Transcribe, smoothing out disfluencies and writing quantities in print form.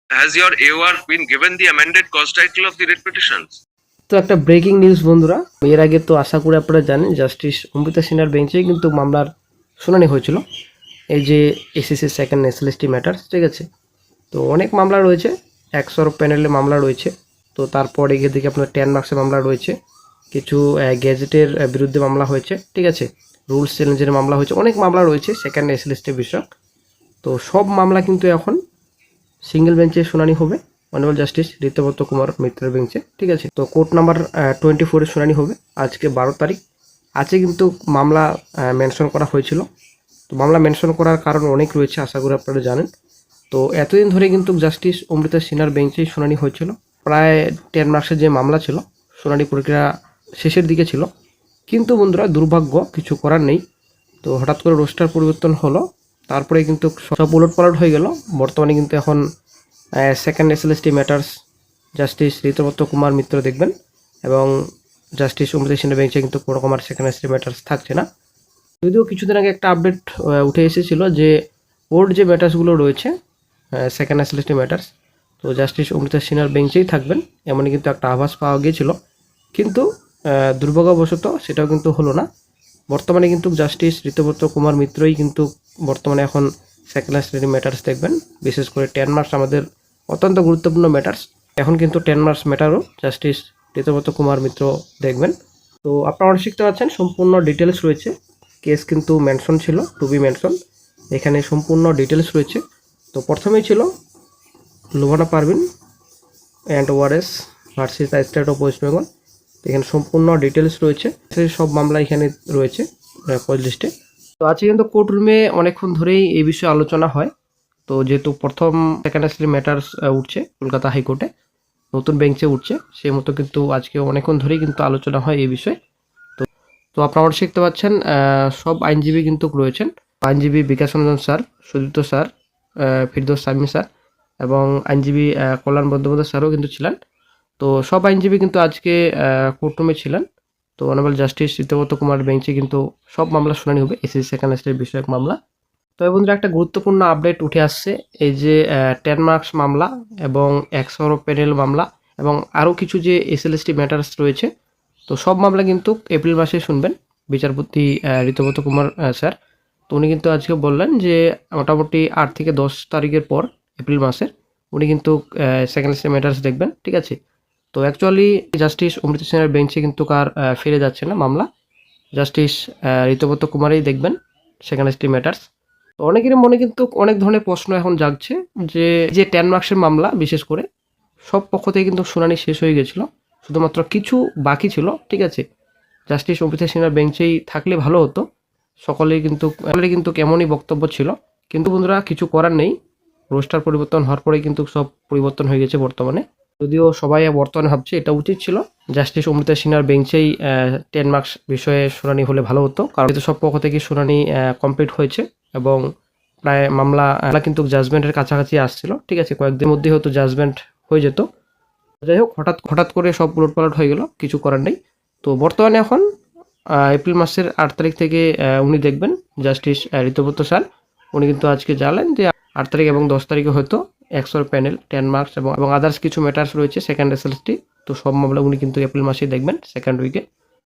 Has your AOR been given the amended cause title of the writ petitions? তো একটা breaking news বন্ধুরা, এর আগে তো আশা করি আপনারা জানেন জাস্টিস অমৃতা সিনহার বেঞ্চেই কিন্তু মামলার শুনানি হয়েছিল, এই যে এসএসসি সেকেন্ড এসএলএসটি ম্যাটার্স, ঠিক আছে। তো অনেক মামলা রয়েছে, 100 প্যানেলে মামলা রয়েছে। তো তারপরে গিয়ে দেখি আপনার 10 মার্কসের মামলা রয়েছে, কিছু গ্যাজেটের বিরুদ্ধে মামলা হয়েছে, ঠিক আছে, রুলস চ্যালেঞ্জের মামলা হয়েছে, অনেক মামলা রয়েছে সেকেন্ড এসএলএসটি বিষয়ক। তো সব মামলা কিন্তু এখন সিঙ্গেল বেঞ্চে শুনানি হবে, অনারেবল জাস্টিস ঋতব্রত কুমার মিত্রের বেঞ্চে, ঠিক আছে। তো কোর্ট নাম্বার 24 শুনানি হবে আজকে 12 তারিখ। আজকে কিন্তু মামলা মেনশন করা হয়েছিল। তো মামলা মেনশন করার কারণ অনেক রয়েছে, আশা করি আপনারা জানেন। তো এতদিন ধরে কিন্তু জাস্টিস অমৃতা সিনহার বেঞ্চেই শুনানি হয়েছিল। প্রায় 10 মার্কসের যে মামলা ছিল, শুনানি প্রক্রিয়া শেষের দিকে ছিল। কিন্তু বন্ধুরা, দুর্ভাগ্য, কিছু করার নেই। তো হঠাৎ করে রোস্টার পরিবর্তন হলো, তারপরে কিন্তু সব উলটপালট হয়ে গেল। বর্তমানে কিন্তু এখন second SLST matters justice Ritabrata Kumar Mitra দেখবেন, এবং জাস্টিস অমৃতা সিনহার বেঞ্চে কিন্তু কোনো রকম সেকেন্ড এসএলএসটি ম্যাটার্স থাকছে না। যদিও কিছুদিন আগে একটা আপডেট উঠে এসেছিল যে ওল্ড যে ম্যাটার্সগুলো রয়েছে সেকেন্ড এসএলএসটি ম্যাটার্স, তো জাস্টিস অমৃতা সিনহার বেঞ্চেই থাকবেন, এমনই কিন্তু একটা আভাস পাওয়া গিয়েছিল। কিন্তু দুর্ভাগ্যবশত সেটাও কিন্তু হলো না। বর্তমানে কিন্তু জাস্টিস ঋতব্রত কুমার মিত্রই কিন্তু বর্তমানে এখন সেকেন্ড এসএলএসটি ম্যাটার্স দেখবেন। বিশেষ করে 10 মার্কস আমাদের অত্যন্ত গুরুত্বপূর্ণ ম্যাটার্স। এখন কিন্তু 10 মার্কস ম্যাটারও জাস্টিস ঋতব্রত কুমার মিত্র দেখবেন। তো আপনারা শিখতে পাচ্ছেন, সম্পূর্ণ ডিটেলস রয়েছে। কেস কিন্তু মেনশন ছিল, টু বি মেনশন, এখানে সম্পূর্ণ ডিটেলস রয়েছে। তো প্রথমেই ছিল Lubana Parvin and Wares versus the state of West Bengal. এখানে সম্পূর্ণ ডিটেলস রয়েছে, সেই সব মামলা এখানে রয়েছে কজ লিস্টে। তো আজকে কিন্তু কোর্ট রুমে অনেকক্ষণ ধরেই এই বিষয়ে আলোচনা হয়। তো যেহেতু প্রথম সেকেন্ড এসএলএসটি ম্যাটার্স উঠছে কলকাতা হাইকোর্টে, নতুন বেঞ্চে উঠছে, সেই মতো কিন্তু আজকে অনেকক্ষণ ধরেই কিন্তু আলোচনা হয় এই বিষয়ে। তো আপনারা শিখতে পাচ্ছেন সব আইনজীবী কিন্তু রয়েছেন। আইনজীবী Bikash Ranjan sir, Sudipta sir, Firdous Sami sir, এবং আইনজীবী কল্যাণ বন্দ্যোপাধ্যায় স্যারও কিন্তু ছিলেন। তো সব আইনজীবী কিন্তু আজকে কোর্টরুমে ছিলেন। তো অনারেবল জাস্টিস ঋতব্রত কুমার বেঞ্চে কিন্তু সব মামলা শুনানি হবে, এসএসসি সেকেন্ড এসএলএসটি বিষয়ক মামলা। তো বন্ধুরা, একটা গুরুত্বপূর্ণ আপডেট উঠে আসছে, এই যে 10 মার্কস মামলা এবং 100 প্যানেল মামলা এবং আরও কিছু যে এসএলএসটি ম্যাটার্স রয়েছে, তো সব মামলা কিন্তু এপ্রিল মাসে শুনবেন বিচারপতি ঋতব্রত কুমার স্যার। তো উনি কিন্তু আজকে বললেন যে মোটামুটি 8 থেকে 10 তারিখের পর এপ্রিল মাসের উনি কিন্তু সেকেন্ড এসএলএসটি ম্যাটার্স দেখবেন, ঠিক আছে। তো অ্যাকচুয়ালি জাস্টিস অমৃতা সিনহার বেঞ্চে কিন্তু কার ফিরে যাচ্ছে না মামলা, জাস্টিস ঋতব্রত কুমারই দেখবেন সেকেন্ড এসএলএসটি ম্যাটার্স। তো অনেকেরই মনে কিন্তু অনেক ধরনের প্রশ্ন এখন জাগছে যে 10 মার্কসের মামলা বিশেষ করে সব পক্ষ থেকে কিন্তু শুনানি শেষ হয়ে গেছিলো, শুধুমাত্র কিছু বাকি ছিল, ঠিক আছে। জাস্টিস অমৃতা সিনহার বেঞ্চেই থাকলে ভালো হতো, সকলেই কিন্তু কেমনই বক্তব্য ছিল। কিন্তু বন্ধুরা, কিছু করার নেই, রোস্টার পরিবর্তন হওয়ার পরেই কিন্তু সব পরিবর্তন হয়ে গেছে বর্তমানে। যদিও সবাই বর্তমানে ভাবছে এটা উচিত ছিল জাস্টিস অমৃতা সিনহার বেঞ্চেই 10 মার্কস বিষয়ে শুনানি হলে ভালো হতো, কারণ যেহেতু সব পক্ষ থেকে শুনানি কমপ্লিট হয়েছে এবং প্রায় মামলা কিন্তু জাজমেন্টের কাছাকাছি আসছিল, ঠিক আছে, কয়েকদিনের মধ্যেই হয়তো জাজমেন্ট হয়ে যেত। যাই হোক, হঠাৎ করে সব উলটপালট হয়ে গেল, কিছু করার নেই। তো বর্তমানে এখন এপ্রিল মাসের 8 তারিখ থেকে উনি দেখবেন জাস্টিস ঋতব্রত স্যার। উনি কিন্তু আজকে জানালেন যে 8 তারিখ এবং 10 তারিখে হয়তো 100 প্যানেল 10 মার্কস এবং আদার্স কিছু ম্যাটার্স রয়েছে সেকেন্ড এসএলএসটি, তো সব মামলা উনি কিন্তু এপ্রিল মাসেই দেখবেন সেকেন্ড উইকে।